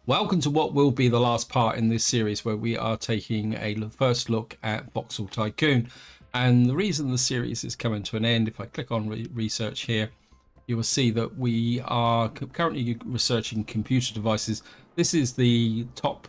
Welcome to what will be the last part in this series where we are taking a first look at Voxel Tycoon. And the reason the series is coming to an end, if I click on research here, you will see that we are currently researching computer devices. This is the top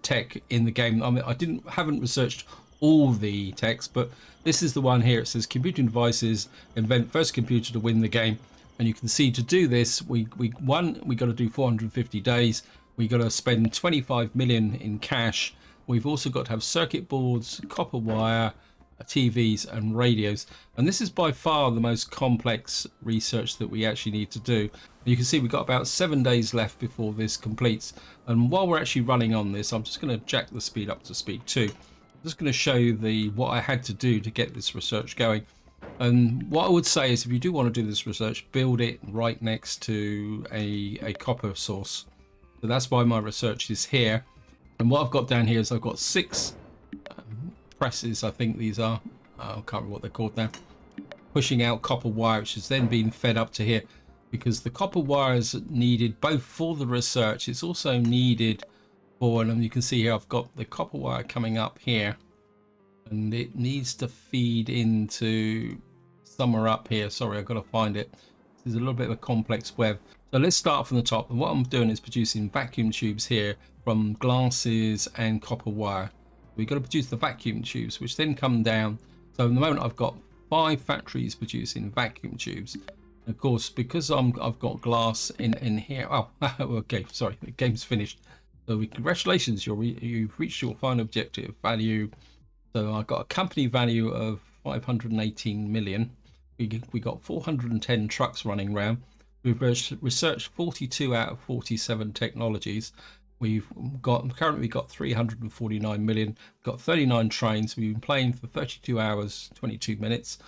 tech in the game. I mean, haven't researched all the techs, but this is the one here. It says computing devices, invent first computer to win the game. And you can see to do this, we got to do 450 days. We got to spend 25 million in cash. We've also got to have circuit boards, copper wire, TVs and radios. And this is by far the most complex research that we actually need to do. You can see we've got about 7 days left before this completes. And while we're actually running on this, I'm just going to jack the speed up to speed 2. I'm just going to show you what I had to do to get this research going. And what I would say is if you do want to do this research, build it right next to a copper source. So that's why my research is here. And what I've got down here is I've got 6 presses, I think these are. I can't remember what they're called now. Pushing out copper wire, which is then being fed up to here. Because the copper wire is needed both for the research. It's also needed for, and you can see here I've got the copper wire coming up here. And it needs to feed into somewhere up here. Sorry, I've got to find it. This is a little bit of a complex web. So let's start from the top. And what I'm doing is producing vacuum tubes here from glasses and copper wire. We've got to produce the vacuum tubes, which then come down. So at the moment, I've got 5 factories producing vacuum tubes. And of course, because I've got glass in here. Oh, okay, sorry, the game's finished. So congratulations, you've reached your final objective value. So I got a company value of 518 million. We got 410 trucks running around. We've researched 42 out of 47 technologies. We've currently got 349 million. We've got 39 trains. We've been playing for 32 hours, 22 minutes.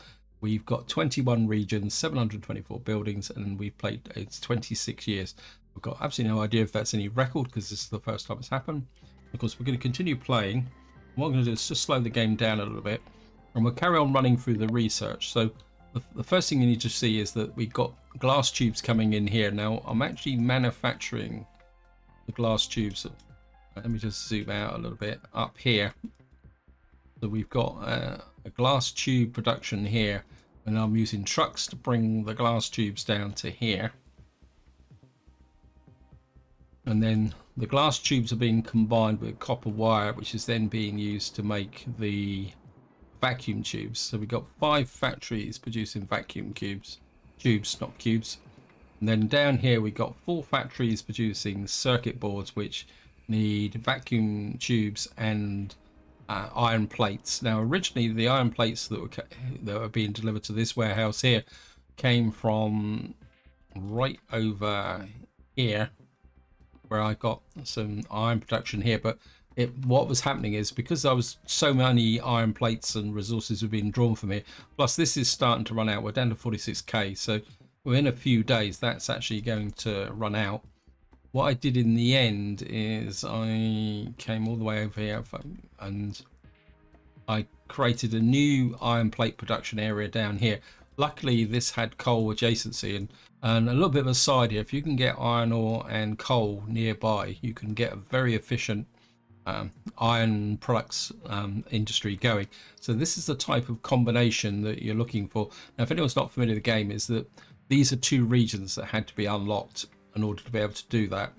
We've got 21 regions, 724 buildings, and we've played it's 26 years. We've got absolutely no idea if that's any record because this is the first time it's happened. Of course, we're going to continue playing. What I'm going to do is just slow the game down a little bit, and we'll carry on running through the research. So the first thing you need to see is that we've got glass tubes coming in here. Now I'm actually manufacturing the glass tubes. Let me just zoom out a little bit up here. So we've got a glass tube production here, and I'm using trucks to bring the glass tubes down to here. And then the glass tubes are being combined with copper wire, which is then being used to make the vacuum tubes. So we've got 5 factories producing vacuum tubes, not cubes. And then down here we've got 4 factories producing circuit boards, which need vacuum tubes and iron plates. Now originally the iron plates that were being delivered to this warehouse here came from right over here, where I got some iron production here. But what was happening is because there was so many iron plates and resources were being drawn from here, plus this is starting to run out. We're down to 46k, so within a few days that's actually going to run out. What I did in the end is I came all the way over here and I created a new iron plate production area down here. Luckily this had coal adjacency, and a little bit of a side here, if you can get iron ore and coal nearby, you can get a very efficient iron products industry going. So this is the type of combination that you're looking for. Now if anyone's not familiar with the game, is that these are 2 regions that had to be unlocked in order to be able to do that.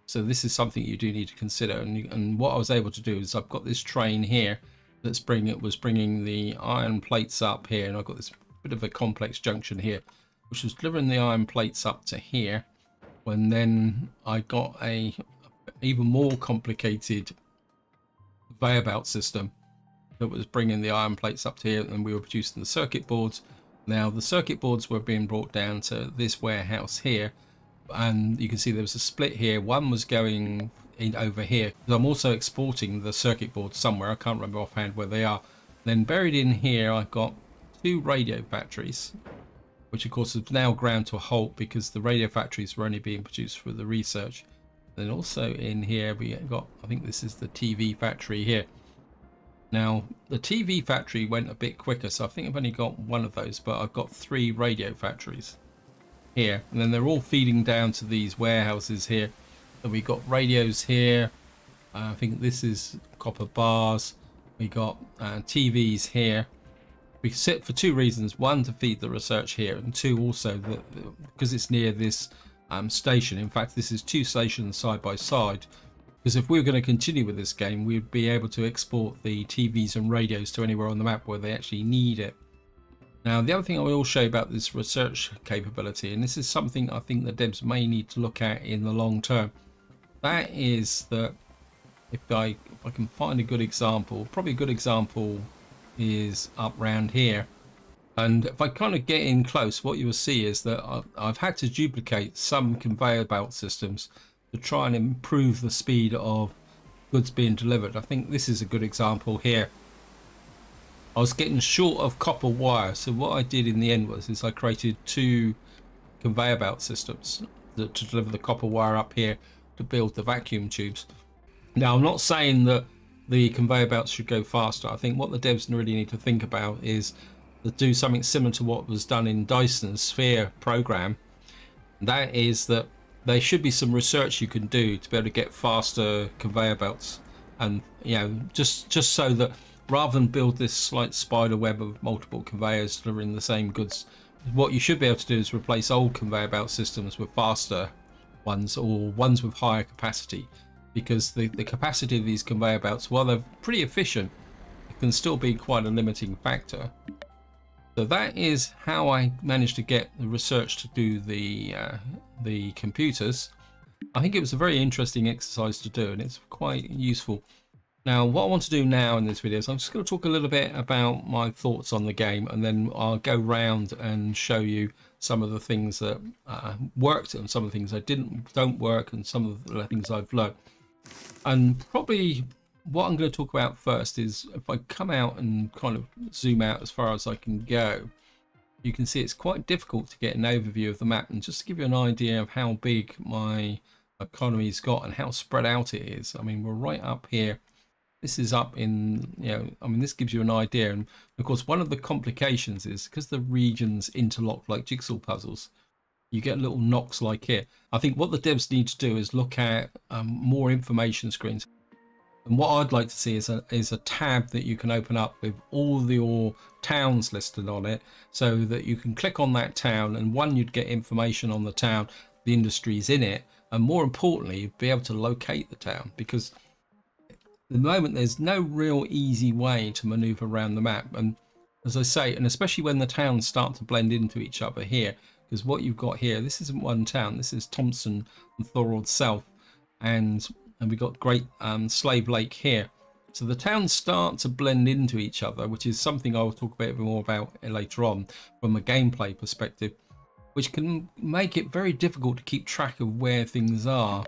So this is something you do need to consider. And what I was able to do is I've got this train here that's bringing the iron plates up here, and I've got this bit of a complex junction here which was delivering the iron plates up to here, when then I got a even more complicated conveyor belt system that was bringing the iron plates up to here, and we were producing the circuit boards. Now the circuit boards were being brought down to this warehouse here, and you can see there was a split here. One was going in over here. I'm also exporting the circuit boards somewhere, I can't remember offhand where they are. Then buried in here I've got 2 radio factories, which of course have now ground to a halt because the radio factories were only being produced for the research. Then also in here we got, I think this is the TV factory here. Now the TV factory went a bit quicker, so I think I've only got 1 of those, but I've got 3 radio factories here, and then they're all feeding down to these warehouses here. So we got radios here. I think this is copper bars. We got TVs here. We sit for two reasons: one, to feed the research here, and two, also because it's near this station. In fact, this is two stations side by side, because if we were going to continue with this game, we'd be able to export the TVs and radios to anywhere on the map where they actually need it. Now, the other thing I will show you about this research capability, and this is something I think the devs may need to look at in the long term, that is that if I can find a good example, probably a good example is up round here. And if I kind of get in close, what you will see is that I've had to duplicate some conveyor belt systems to try and improve the speed of goods being delivered. I think this is a good example here. I was getting short of copper wire, so what I did in the end is I created two conveyor belt systems to deliver the copper wire up here to build the vacuum tubes. Now, I'm not saying that the conveyor belts should go faster. I think what the devs really need to think about is to do something similar to what was done in Dyson's Sphere program. That is that there should be some research you can do to be able to get faster conveyor belts, and just so that rather than build this slight spider web of multiple conveyors delivering the same goods, what you should be able to do is replace old conveyor belt systems with faster ones, or ones with higher capacity, because the capacity of these conveyor belts, while they're pretty efficient, it can still be quite a limiting factor. So that is how I managed to get the research to do the computers. I think it was a very interesting exercise to do, and it's quite useful. Now, what I want to do now in this video is I'm just going to talk a little bit about my thoughts on the game, and then I'll go round and show you some of the things that worked and some of the things that don't work, and some of the things I've learned. And probably what I'm going to talk about first is, if I come out and kind of zoom out as far as I can go, you can see it's quite difficult to get an overview of the map. And just to give you an idea of how big my economy's got and how spread out it is, I mean, we're right up here. This is up in, I mean, this gives you an idea. And of course, one of the complications is because the regions interlock like jigsaw puzzles, you get little knocks like here. I think what the devs need to do is look at more information screens. And what I'd like to see is a tab that you can open up with all your towns listed on it, so that you can click on that town, and one, you'd get information on the town, the industries in it, and more importantly, you'd be able to locate the town, because at the moment there's no real easy way to maneuver around the map. And as I say, and especially when the towns start to blend into each other here, because what you've got here, this isn't one town, this is Thompson and Thorold South, and we've got Great Slave Lake here. So the towns start to blend into each other, which is something I'll talk a bit more about later on from a gameplay perspective, which can make it very difficult to keep track of where things are.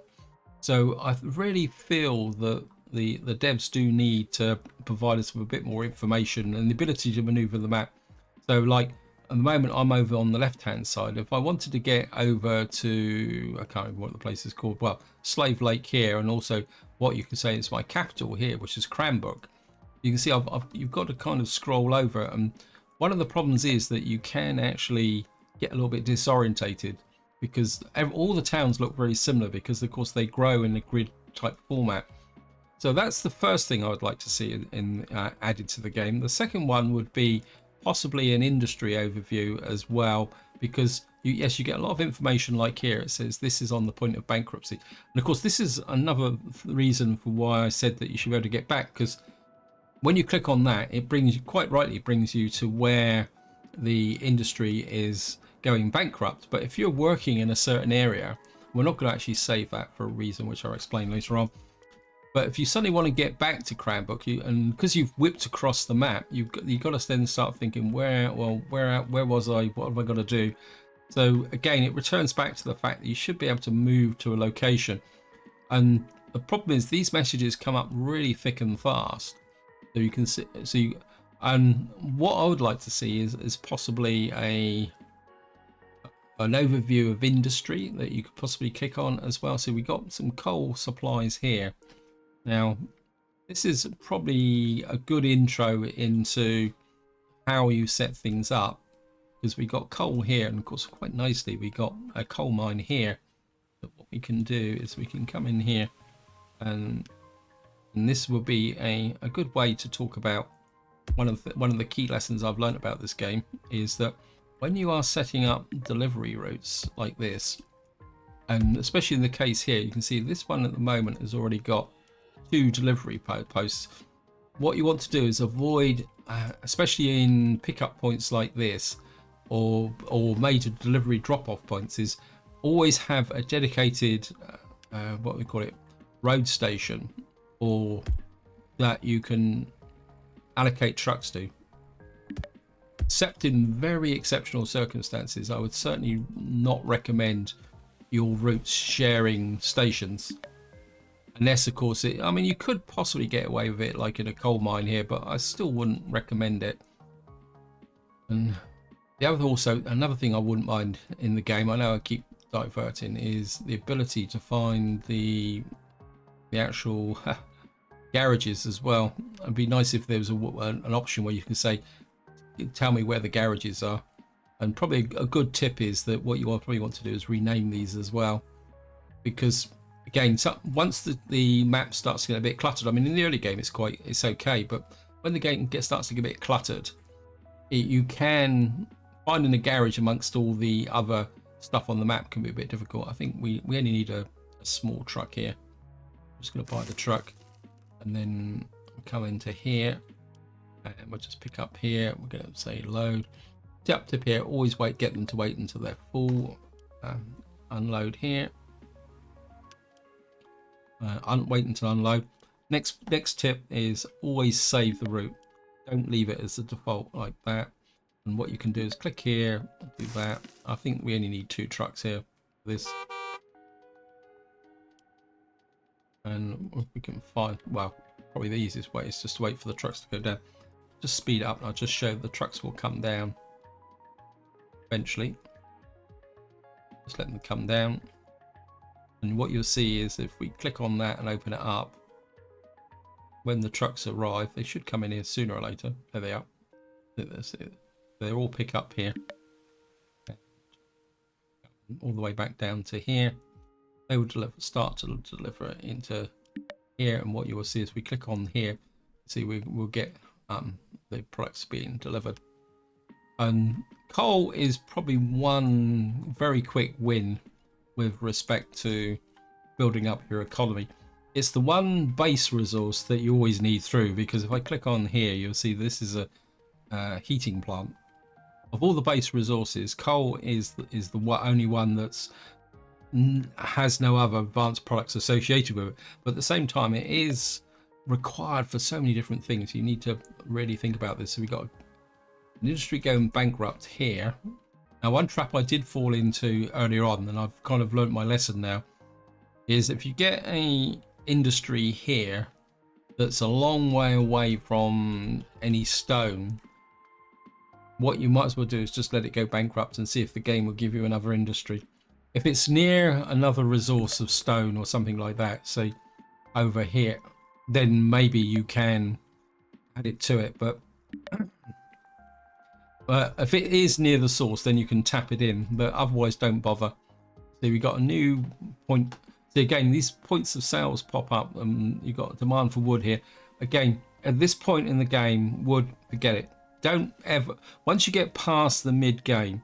So I really feel that the devs do need to provide us with a bit more information and the ability to maneuver the map. So like at the moment I'm over on the left hand side. If I wanted to get over to, I can't remember what the place is called, well, Slave Lake here, and also what you can say is my capital here, which is Cranbrook, you can see you've got to kind of scroll over. And one of the problems is that you can actually get a little bit disorientated, because all the towns look very similar, because of course they grow in a grid type format. So that's the first thing I would like to see added to the game. The second one would be possibly an industry overview as well, because yes, you get a lot of information like here. It says this is on the point of bankruptcy. And of course, this is another reason for why I said that you should be able to get back, because when you click on that, it brings you, quite rightly, brings you to where the industry is going bankrupt. But if you're working in a certain area, we're not going to actually save that for a reason which I'll explain later on. But if you suddenly want to get back to Cranbrook, and because you've whipped across the map, you've got to then start thinking, where was I? What have I got to do? So again, it returns back to the fact that you should be able to move to a location. And the problem is these messages come up really thick and fast. So you can see, and what I would like to see is possibly an overview of industry that you could possibly click on as well. So we got some coal supplies here. Now, this is probably a good intro into how you set things up, because we got coal here, and of course quite nicely we got a coal mine here. But what we can do is we can come in here, and this will be a good way to talk about one of the key lessons I've learned about this game, is that when you are setting up delivery routes like this, and especially in the case here, you can see this one at the moment has already got 2 delivery posts. What you want to do is avoid, especially in pickup points like this, or major delivery drop-off points, is always have a dedicated what we call it, road station, or that you can allocate trucks to. Except in very exceptional circumstances, I would certainly not recommend your routes sharing stations, unless of course I mean, you could possibly get away with it like in a coal mine here, but I still wouldn't recommend it. And the other, another thing I wouldn't mind in the game, I know I keep diverting, is the ability to find the actual garages as well. It'd be nice if there was an option where you can say, tell me where the garages are. And probably a good tip is that what you probably want to do is rename these as well, because again, once the map starts to get a bit cluttered, I mean, in the early game it's okay, but when the game starts to get a bit cluttered, you can finding a garage amongst all the other stuff on the map can be a bit difficult. I think we only need a small truck here. I'm just going to buy the truck, and then come into here, and we'll just pick up here. We're going to say load. Tip here, always get them to wait until they're full. Unload here. Wait until unload. Next tip is always save the route. Don't leave it as the default like that. And what you can do is click here, do that. I think we only need 2 trucks here for this. And we can find, well, probably the easiest way is just to wait for the trucks to go down. Just speed up, and I'll just show the trucks will come down eventually. Just let them come down. And what you'll see is if we click on that and open it up, when the trucks arrive, they should come in here sooner or later. There they are. They're all pick up here. All the way back down to here. They will start to deliver into here, and what you will see is we click on here, see we'll get the products being delivered. And coal is probably one very quick win with respect to building up your economy. It's the one base resource that you always need through, because if I click on here, you'll see this is a heating plant. Of all the base resources, coal is the only one that's has no other advanced products associated with it, but at the same time it is required for so many different things. You need to really think about this. So we got an industry going bankrupt here. Now, one trap I did fall into earlier on, and I've kind of learned my lesson now, is if you get a industry here that's a long way away from any stone, what you might as well do is just let it go bankrupt and see if the game will give you another industry. If it's near another resource of stone or something like that, say over here, then maybe you can add it to it. But if it is near the source, then you can tap it in, but otherwise don't bother. So we got a new point. So again, these points of sales pop up, and you got a demand for wood here. Again, at this point in the game, wood, forget it. Don't ever, once you get past the mid game,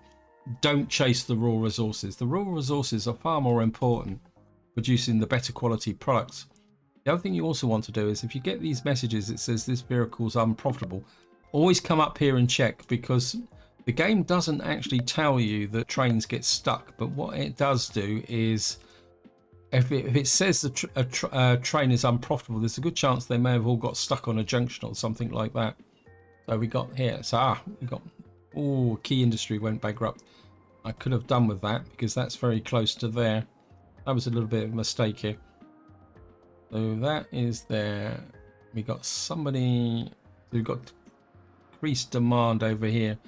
don't chase the raw resources. The raw resources are far more important, producing the better quality products. The other thing you also want to do is if you get these messages that says this vehicle's unprofitable, always come up here and check, because the game doesn't actually tell you that trains get stuck, but what it does do is if it says a train is unprofitable, there's a good chance they may have all got stuck on a junction or something like that. So we got here, so we got, oh, key industry went bankrupt. I could have done with that because that's very close to there. That was a little bit of a mistake here. So that is there. We got somebody, we've got increased demand over here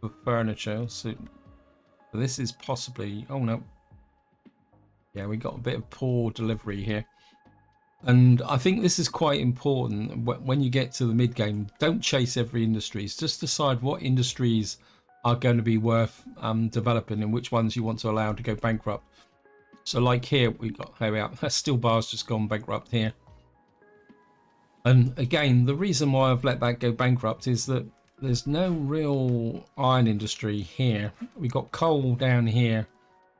for furniture. So this is possibly, oh no. Yeah, we got a bit of poor delivery here. And I think this is quite important when you get to the mid game. Don't chase every industry. Just decide what industries are going to be worth developing and which ones you want to allow to go bankrupt. So like here, we got how out steel bar's just gone bankrupt here. And again, the reason why I've let that go bankrupt is that there's no real iron industry here. We got coal down here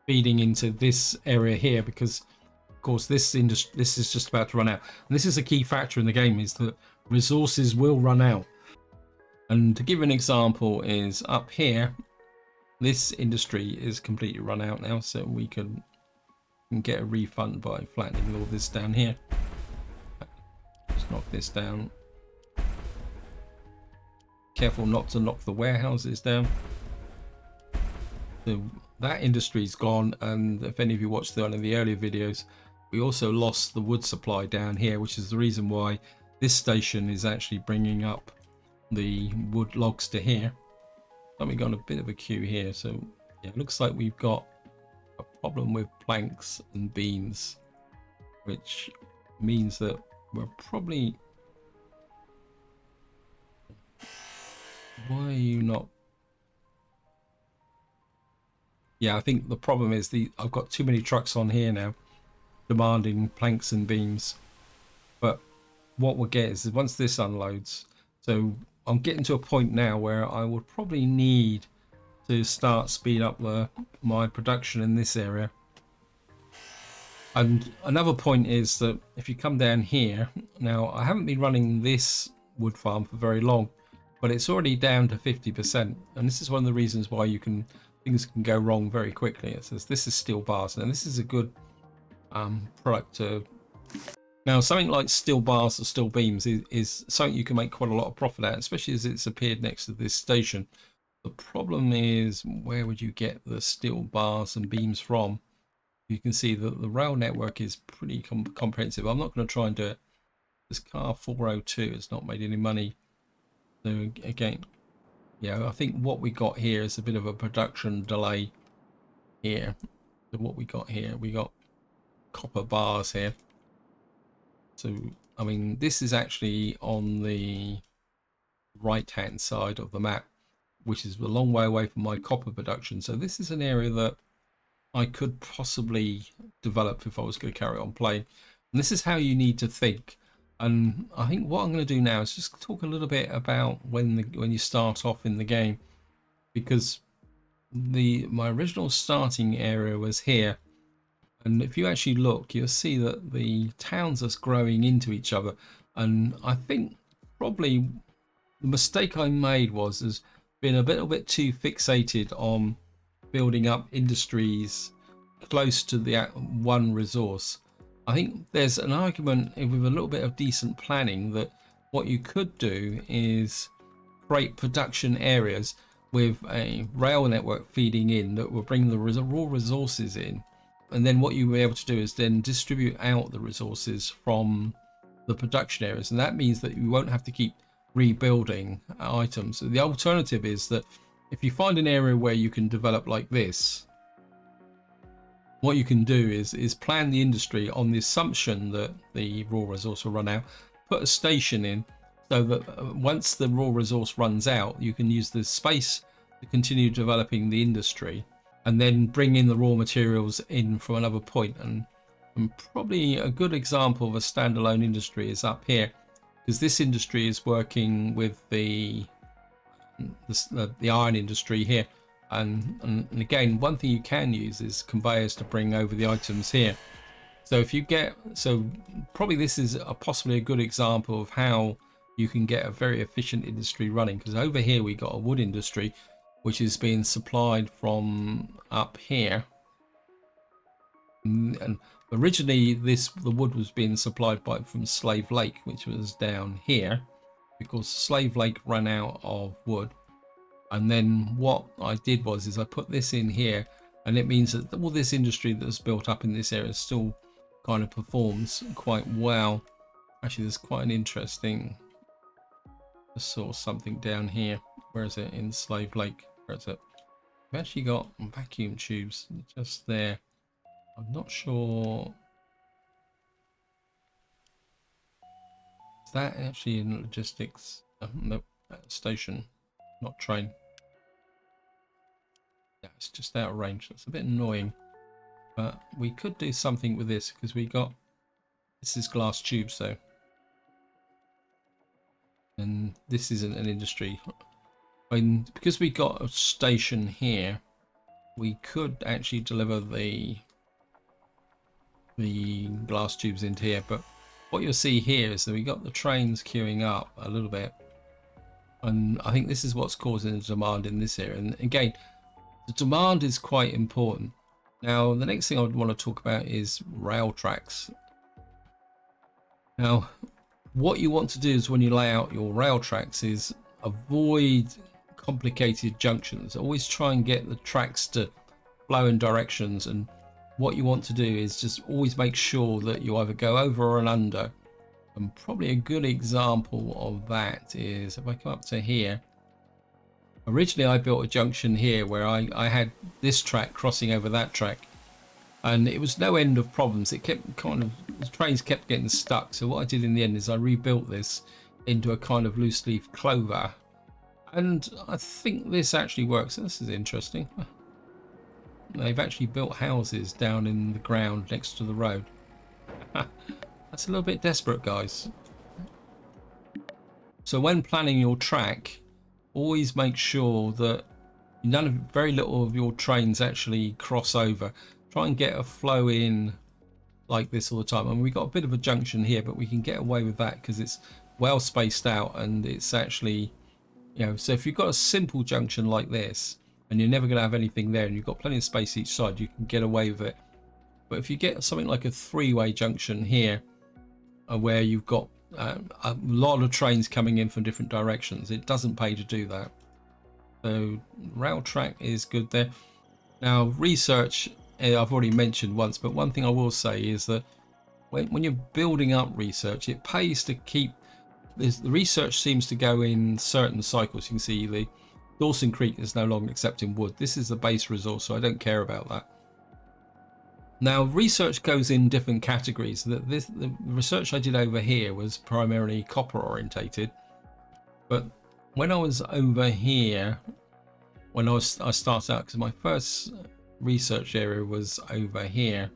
feeding into this area here because, of course, this is just about to run out. And this is a key factor in the game, is that resources will run out. And to give an example is up here, this industry is completely run out now, so we can get a refund by flattening all this down here. Let's knock this down. Careful not to knock the warehouses down. So that industry's gone, and if any of you watched one of the earlier videos, we also lost the wood supply down here, which is the reason why this station is actually bringing up the wood logs to here. So we got a bit of a queue here, so yeah, it looks like we've got a problem with planks and beams, which means that we're probably... Why are you not... Yeah, I think the problem is I've got too many trucks on here now demanding planks and beams. But what we'll get is once this unloads, so I'm getting to a point now where I would probably need to start speed up my production in this area. And another point is that if you come down here, now I haven't been running this wood farm for very long, but it's already down to 50%, and this is one of the reasons why things can go wrong very quickly. It says this is steel bars, and this is a good product to... Now, something like steel bars or steel beams is something you can make quite a lot of profit at, especially as it's appeared next to this station. The problem is, where would you get the steel bars and beams from? You can see that the rail network is pretty comprehensive. I'm not going to try and do it. This car 402 has not made any money. So again, yeah, I think what we got here is a bit of a production delay here. So what we got here, we got copper bars here. So, I mean, this is actually on the right-hand side of the map, which is a long way away from my copper production. So this is an area that I could possibly develop if I was going to carry on playing. And this is how you need to think. And I think what I'm going to do now is just talk a little bit about when you start off in the game, because my original starting area was here, and if you actually look, you'll see that the towns are growing into each other. And I think probably the mistake I made has been a little bit too fixated on building up industries close to the one resource. I think there's an argument with a little bit of decent planning that what you could do is create production areas with a rail network feeding in that will bring the raw resources in, and then what you'll be able to do is then distribute out the resources from the production areas, and that means that you won't have to keep rebuilding items. So the alternative is that if you find an area where you can develop like this, what you can do is plan the industry on the assumption that the raw resource will run out, put a station in so that once the raw resource runs out, you can use the space to continue developing the industry, and then bring in the raw materials in from another point. And probably a good example of a standalone industry is up here, because this industry is working with the iron industry here. And again, one thing you can use is conveyors to bring over the items here. So if you probably this is possibly a good example of how you can get a very efficient industry running, because over here we got a wood industry which is being supplied from up here, and originally the wood was being supplied from Slave Lake, which was down here, because Slave Lake ran out of wood. And then what I did is I put this in here, and it means that all this industry that's built up in this area still kind of performs quite well. Actually, there's quite an interesting... I saw something down here. Where is it? In Slave Lake. Where is it? We've actually got vacuum tubes just there. I'm not sure... Is that actually in logistics? No, station, not train. Yeah, it's just out of range. That's a bit annoying. But we could do something with this because this is glass tubes though. And this isn't an industry. And because we got a station here, we could actually deliver the glass tubes into here. But what you'll see here is that we got the trains queuing up a little bit. And I think this is what's causing the demand in this area. And again, the demand is quite important. Now, the next thing I would want to talk about is rail tracks. Now, what you want to do is when you lay out your rail tracks is avoid complicated junctions. Always try and get the tracks to flow in directions, and what you want to do is just always make sure that you either go over or under. And probably a good example of that is if I come up to here. Originally I built a junction here where I had this track crossing over that track, and it was no end of problems. It kept the trains kept getting stuck. So what I did in the end is I rebuilt this into a kind of loose leaf clover, and I think this actually works. This is interesting. They've actually built houses down in the ground next to the road. That's a little bit desperate, guys. So when planning your track, always make sure that very little of your trains actually cross over. Try and get a flow in like this all the time. And we've got a bit of a junction here, but we can get away with that because it's well spaced out, and it's actually, so if you've got a simple junction like this and you're never going to have anything there and you've got plenty of space each side, you can get away with it. But if you get something like a three-way junction here, where you've got a lot of trains coming in from different directions, it doesn't pay to do that. So rail track is good there. Now research, I've already mentioned once, but one thing I will say is that when you're building up research, it pays to keep this. The research seems to go in certain cycles. You can see the Dawson Creek is no longer accepting wood. This is the base resource, so I don't care about that. Now research goes in different categories. The research I did over here was primarily copper orientated, but when I was over here, when I started out, because my first research area was over here,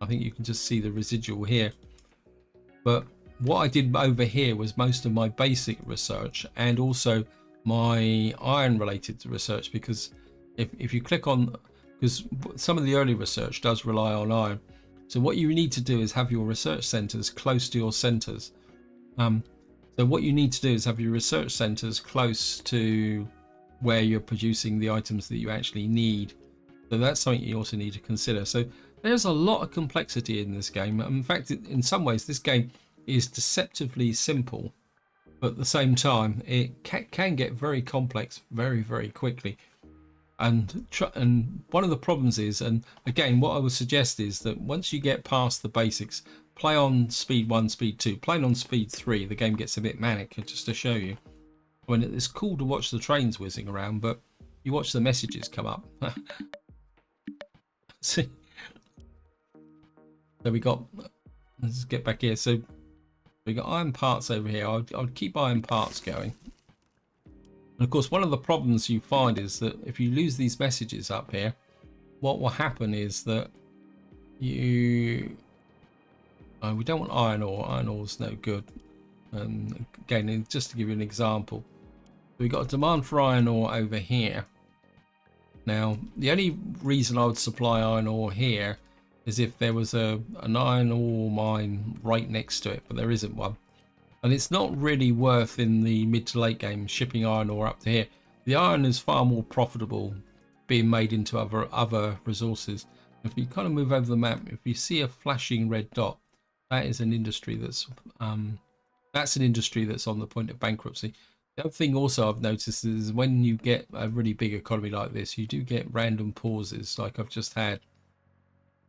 I think you can just see the residual here. But what I did over here was most of my basic research and also my iron related research, because if you click on, because some of the early research does rely on iron. So what you need to do is have your research centers close to your centers. So what you need to do is have your research centers close to where you're producing the items that you actually need. So that's something you also need to consider. So there's a lot of complexity in this game. In fact, in some ways, this game is deceptively simple, but at the same time, it can get very complex very, very quickly. And one of the problems is, and again, what I would suggest is that once you get past the basics, play on speed 1, speed 2, playing on speed 3, the game gets a bit manic. Just to show you, I mean, it's cool to watch the trains whizzing around, but you watch the messages come up. See, so we got, let's get back here. So we got iron parts over here. I'll keep iron parts going. And of course, one of the problems you find is that if you lose these messages up here, what will happen is that we don't want iron ore. Iron ore is no good. And again, just to give you an example, we've got a demand for iron ore over here. Now, the only reason I would supply iron ore here is if there was an iron ore mine right next to it, but there isn't one. And it's not really worth in the mid to late game shipping iron ore up to here. The iron is far more profitable being made into other resources. If you kind of move over the map, if you see a flashing red dot, that is an industry that's on the point of bankruptcy. The other thing also I've noticed is when you get a really big economy like this, you do get random pauses like I've just had,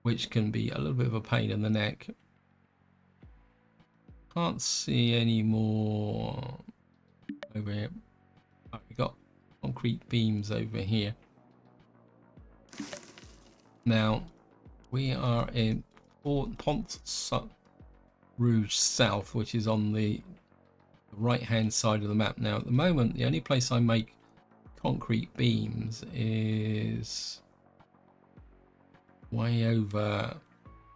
which can be a little bit of a pain in the neck. Can't see any more over here. Oh, we got concrete beams over here. Now we are in Pont Rouge South, which is on the right hand side of the map. Now at the moment, the only place I make concrete beams is way over.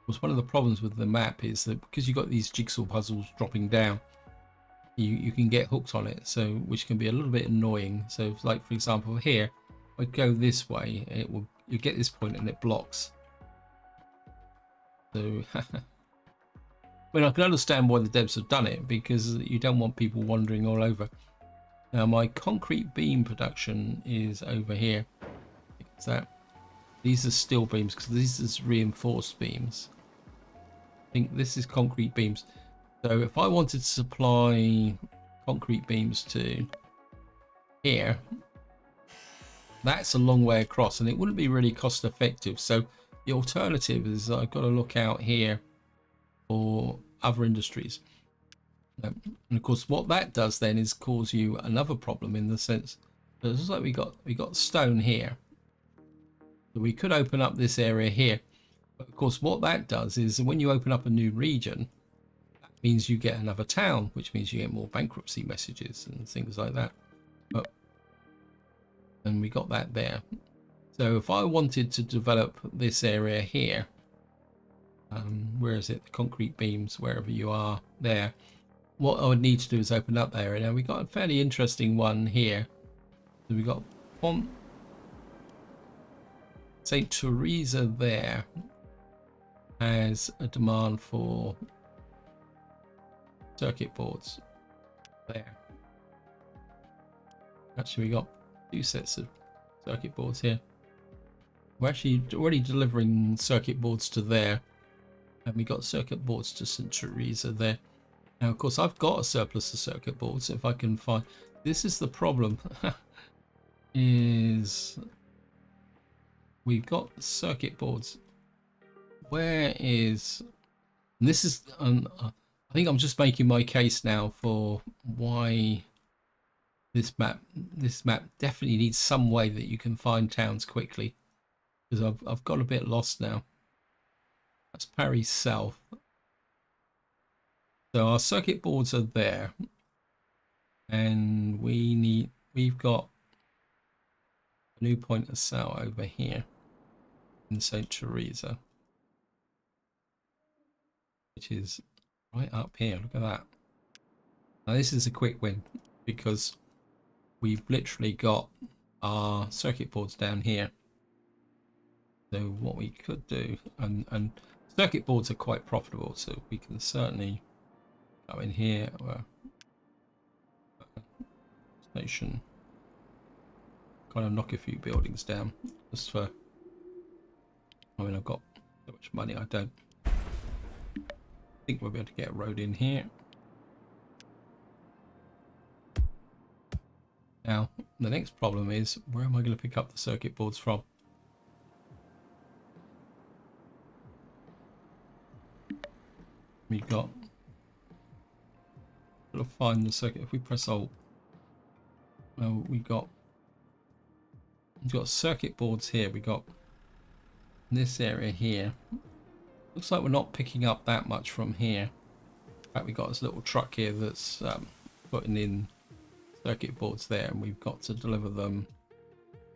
Was one of the problems with the map is that because you've got these jigsaw puzzles dropping down, you can get hooked on it, so which can be a little bit annoying. So like for example here, if I go this way, you get this point and it blocks. So I mean, I can understand why the devs have done it, because you don't want people wandering all over. Now my concrete beam production is over here. Is that these are steel beams, because these is reinforced beams. I think this is concrete beams. So if I wanted to supply concrete beams to here, that's a long way across and it wouldn't be really cost effective. So the alternative is I've got to look out here for other industries. And of course what that does then is cause you another problem, in the sense that it's like we got stone here. So we could open up this area here. But of course what that does is when you open up a new region, means you get another town, which means you get more bankruptcy messages and things like that. And we got that there. So if I wanted to develop this area here, where is it? The concrete beams, wherever you are there. What I would need to do is open up that area. Now we got a fairly interesting one here. So we got St. Teresa there has a demand for circuit boards there. Actually, we got 2 sets of circuit boards here. We're actually already delivering circuit boards to there, and we got circuit boards to St. Teresa there. Now, of course, I've got a surplus of circuit boards. If I can find, this is the problem, is we've got circuit boards. Where is? And this is I think I'm just making my case now for why this map definitely needs some way that you can find towns quickly, because I've got a bit lost now. That's Paris South. So our circuit boards are there, and we've got a new point of sale over here in St. Teresa, which is right up here. Look at that. Now this is a quick win, because we've literally got our circuit boards down here. So what we could do, and circuit boards are quite profitable, so we can certainly go in here, station, kind of knock a few buildings down, just for, I mean, I've got so much money, I don't think we'll be able to get a road in here. Now the next problem is, where am I going to pick up the circuit boards from? We've got to find the circuit. If we press Alt, well, we've got circuit boards here. We got this area here. Looks like we're not picking up that much from here. In fact, we got this little truck here that's putting in circuit boards there, and we've got to deliver them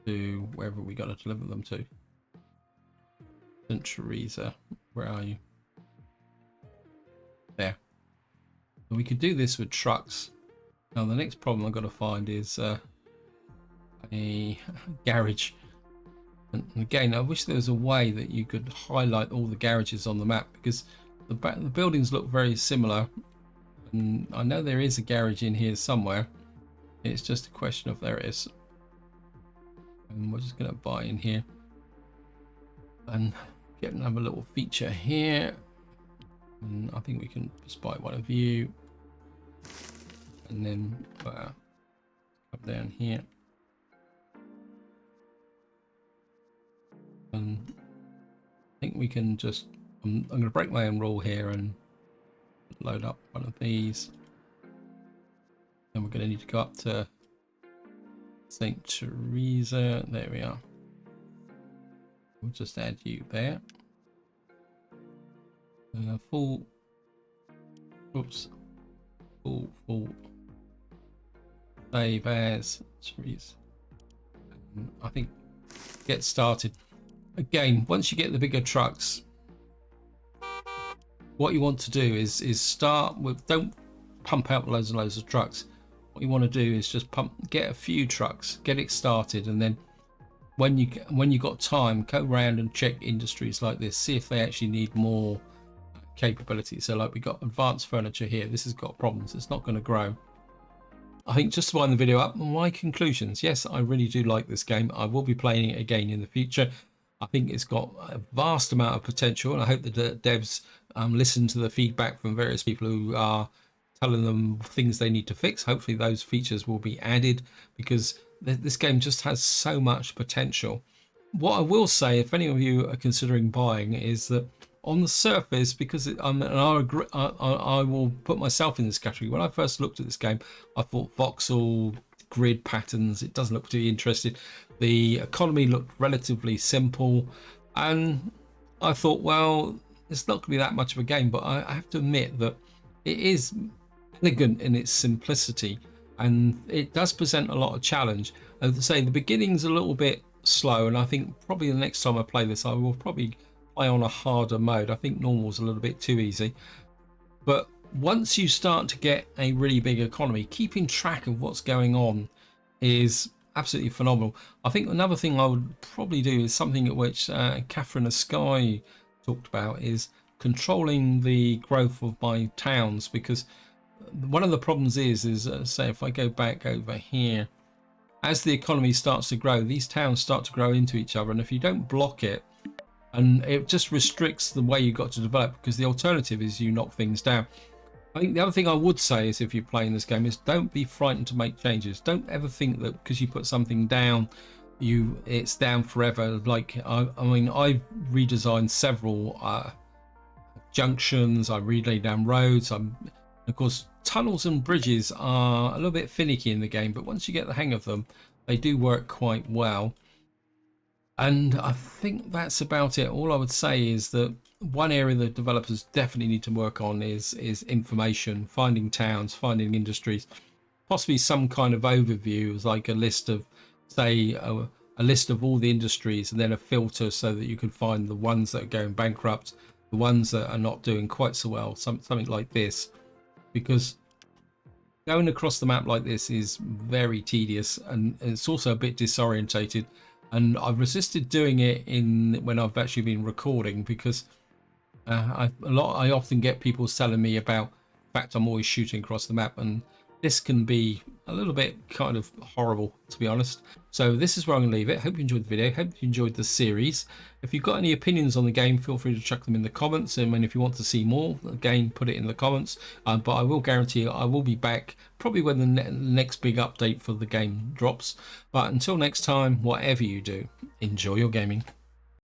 to wherever we got to deliver them to. St. Teresa, where are you? There. So we could do this with trucks. Now the next problem I've got to find is a garage. And again, I wish there was a way that you could highlight all the garages on the map, because the buildings look very similar, and I know there is a garage in here somewhere. It's just a question of there it is. And we're just going to buy in here and get another little feature here. And I think we can just buy one of you, and then come down here. And I think we can just, I'm going to break my own rule here and load up one of these. And we're going to need to go up to St. Teresa. There we are. We'll just add you there. Full save as. I think get started. again, once you get the bigger trucks, what you want to do is start with, don't pump out loads and loads of trucks. What you want to do is just get a few trucks, get it started, and then when you got time, go around and check industries like this, see if they actually need more capability. So like we got advanced furniture here, this has got problems, it's not going to grow. I think just to wind the video up, my conclusions, yes, I really do like this game. I will be playing it again in the future. I think it's got a vast amount of potential, and I hope the devs listen to the feedback from various people who are telling them things they need to fix. Hopefully those features will be added, because this game just has so much potential. What I will say, if any of you are considering buying, is that on the surface, because I will put myself in this category. When I first looked at this game, I thought voxel grid patterns, it doesn't look too interesting. The economy looked relatively simple, and I thought, well, it's not going to be that much of a game. But I have to admit that it is elegant in its simplicity, and it does present a lot of challenge. As I say, the beginning's a little bit slow, and I think probably the next time I play this, I will probably play on a harder mode. I think normal's a little bit too easy. But once you start to get a really big economy, keeping track of what's going on is absolutely phenomenal. I think another thing I would probably do is something at which Catherine Sky talked about, is controlling the growth of my towns, because one of the problems is say if I go back over here, as the economy starts to grow, these towns start to grow into each other, and if you don't block it, and it just restricts the way you got to develop, because the alternative is you knock things down. I think the other thing I would say is, if you're playing this game, is don't be frightened to make changes. Don't ever think that because you put something down, it's down forever. Like I mean, I've redesigned several junctions. I relaid down roads. Of course, tunnels and bridges are a little bit finicky in the game, but once you get the hang of them, they do work quite well. And I think that's about it. All I would say is that one area that developers definitely need to work on is information, finding towns, finding industries, possibly some kind of overview, like a list of, say, a list of all the industries, and then a filter so that you can find the ones that are going bankrupt, the ones that are not doing quite so well, something like this. Because going across the map like this is very tedious, and it's also a bit disorientated. And I've resisted doing it when I've actually been recording, because I often get people telling me about the fact I'm always shooting across the map, and this can be a little bit kind of horrible, to be honest. So this is where I'm going to leave it. Hope you enjoyed the video. Hope you enjoyed the series. If you've got any opinions on the game, feel free to chuck them in the comments. And if you want to see more, again, put it in the comments. But I will guarantee you, I will be back probably when the next big update for the game drops. But until next time, whatever you do, enjoy your gaming.